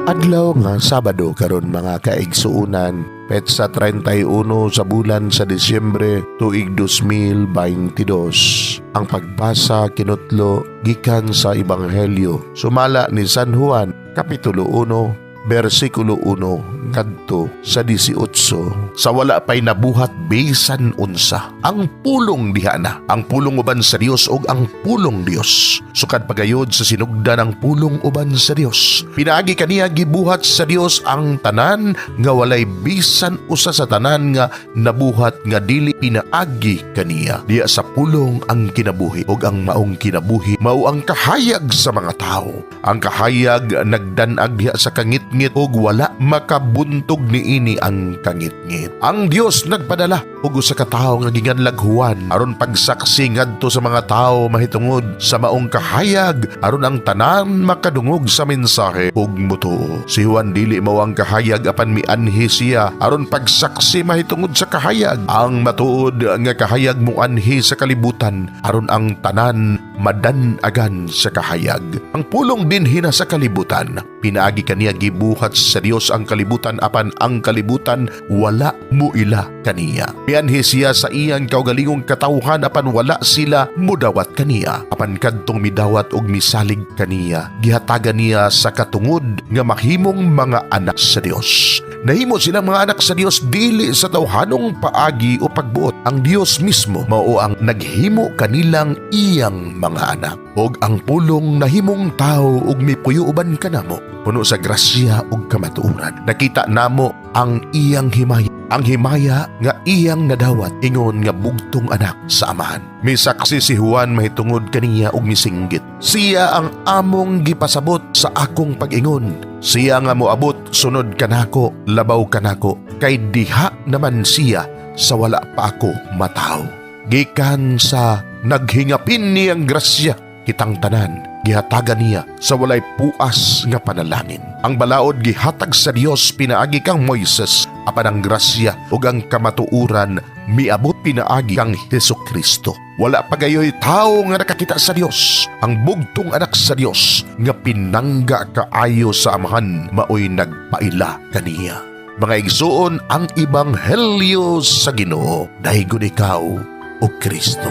Adlaw nga Sabado karon mga kaigsuunan, petsa 31 sa bulan sa Disyembre tuig 2022. Ang pagbasa kinutlo gikan sa Ebanghelyo sumala ni San Juan kapitulo 1 versikulo 1 ngadto sa 18. Sa wala pa'y nabuhat bisan unsa, ang pulong diha na, ang pulong uban sa Dios ug ang pulong Dios. Sukad pagayod sa sinugdan ang pulong uban sa Dios. Pinaagi kaniya gibuhat sa Dios ang tanan nga walay bisan usa sa tanan nga nabuhat nga dili pinaagi kaniya. Diya sa pulong ang kinabuhi ug ang maong kinabuhi mao ang kahayag sa mga tao. Ang kahayag nagdanag diha sa kangit-ngit ug wala makabuntog niini ang kangit-ngit. Ang Dios nagpadala ug usa ka tawo nga ginganlag Juan aron pagsaksi ngadto sa mga tawo mahitungod sa maong kahayag aron ang tanan makadungog sa mensahe ug mutuo. Si Juan dili mao ang kahayag apan mianhi siya aron pagsaksi mahitungod sa kahayag. Ang matuod nga kahayag moanhi sa kalibutan aron ang tanan madanagan sa kahayag. Ang pulong dinhi sa kalibutan, pinaagi kaniya gibuhat sa Dios ang kalibutan apan ang kalibutan wala muila kaniya. Mianhi siya sa iyang kaugalingong katawhan apan wala sila mudawat kaniya. Apan kadtong midawat og misalig kaniya, gihatagan niya sa katungod nga mahimong mga anak sa Dios. Nahimo silang mga anak sa Dios dili sa tawhanong paagi o pagbuot. Ang Dios mismo mao ang naghimo kanilang iyang mga anak. Og ang pulong nahimong tao ug mipuyo uban kanamo, puno sa grasya ug kamatuoran. Nakita namo ang iyang himaya. Ang himaya nga iyang nadawat ingon nga bugtong anak sa amahan. Misaksi si Juan mahitungod kaniya ug misinggit. Siya ang among gipasabot sa akong pag-ingon. Siya nga moabot sunod kanako, labaw kanako, kay diha naman siya sa wala pa ako mataw. Gikan sa naghingapin niyang grasya, kitang tanan gihatagan niya sa walay puas nga panalangin. Ang balaod gihatag sa Dios pinaagi kang Moises, apan ang grasya ug ang kamatuuran miabot pinaagi kang Hesukristo. Wala pagayoy tao nga nakakita sa Dios. Ang bugtong anak sa Dios nga pinangga kaayo sa amahan maoy nagpaila kaniya. Mga igsuon, ang Ebanghelyo sa Ginoo, dahigon ikaw o Kristo.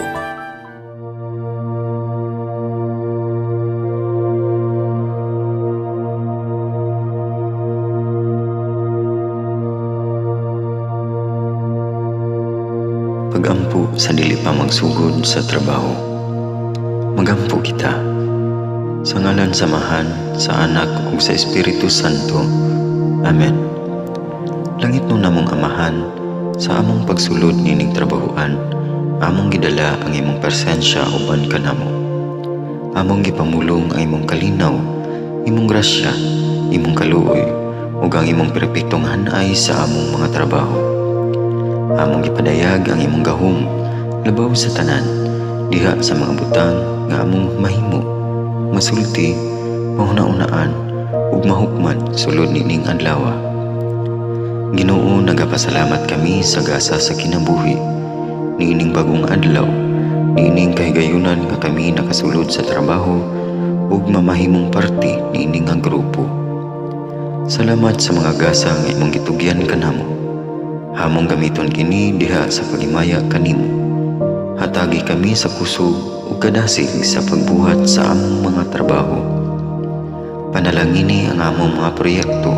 Pagampo sa dili pa magsugod sa trabaho. Magampo kita sa ngalan samahan sa Anak ug sa Espiritu Santo. Amen. Langit no namong Amahan, sa among pagsulod nining trabahoan, among gidala ang imong presensya uban kanamo. Among gipamulong ang imong kalinaw, imong grasya, imong kaluoy ug ang imong perpektong hanay sa among mga trabaho. Among gipadayag ang imong gahom labaw sa tanan diha sa mga butang nga among mahimo, masulti, mahuna-unaan ug mahukman sulod nining adlaw. Ginoo, nagapasalamat kami sa gasa sa kinabuhi niining bagong adlaw, niining kahigayunan nga kami nakasulod sa trabaho ug mamahimong parte niining nga grupo. Salamat sa mga gasa nga imong gitugyan kanamo. Hamong gamiton kini diha sa pagimaya kanimo. Hatagi kami sa kusog ug kadasig sa pagbuhat sa among mga trabaho. Panalangini ang among mga proyekto,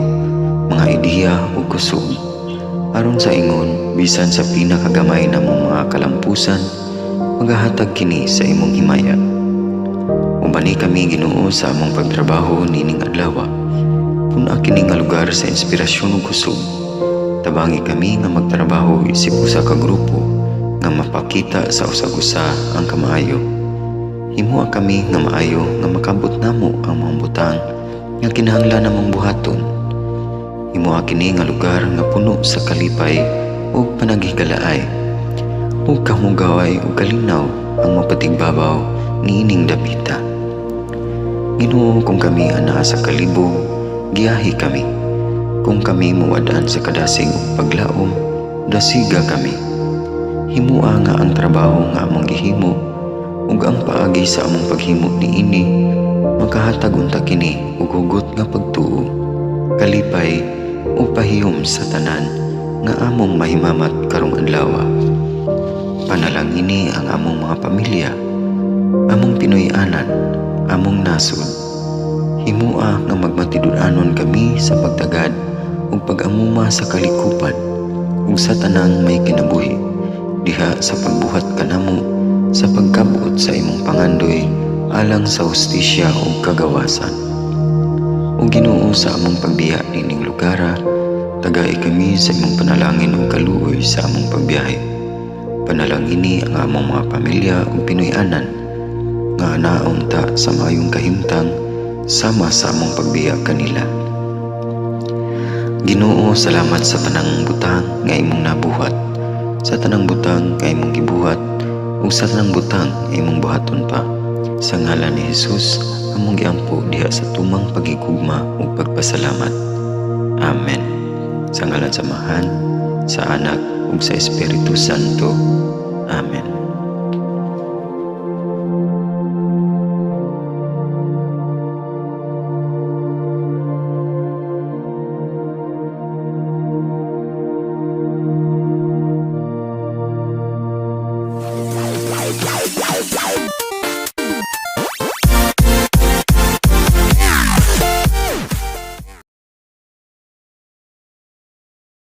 mga ideya ug kusog aron sa ingon bisan sa pinakagamay namong mga kalampusan, magahatag kini sa imong himaya. Ubani kami Ginoo sa among pagtrabaho nining adlaw. Puna kini nga lugar sa inspirasyon ug kusog. Tabangi kami nga magtrabaho isip usa ka grupo nga mapakita sa usag-usa ang kamaayo. Himuha kami nga maayo nga makabot namo ang mga butang nga kinahanglan namong buhaton. Himuha kini nga lugar nga puno sa kalipay ug panagihigalaay. Ug kamong gaway ug kalinaw ang mapatigbabaw niining dapita. Ginoo, kung kami anaa sa kalibog, giyahi kami. Kung kami muwadaan sa kadasig ug paglaom, dasiga kami. Himua nga ang trabaho nga among gihimo ug ang paagi sa among paghimo niini makahatag unta kini og hugot nga pagtuo. sa tanan nga among mahimamat karong adlaw. Panalangini ang among mga pamilya, among Pinoy-anan, among nasod. Himua nga magmatidud-anon kami sa pagtagad ug pag-amuma sa kalikupan ug sa tanang may kinabuhi diha sa pagbuhat kanamo sa pagkabot sa imong pangandoy alang sa hustisya ug kagawasan. O Ginoo, sa among pagbiya nining lugara, tagay kami sa imong panalangin ug kaluoy sa among pagbiyahe. Panalangini ang among mga pamilya ug Pinoy-anan nga anaon ta sa mayong kahimtang sama sa among pagbiya kanila. Ginoo, salamat sa tanang butang nga imong nabuhat, sa tanang butang nga imong gibuhat ug sa tanang butang nga imong buhaton pa. Sa ngalan ni Jesus, among giampo diha sa tumang pagigugma ug pagpasalamat. Amen. Sa ngalan sa Amahan, sa Anak ug sa Espiritu Santo.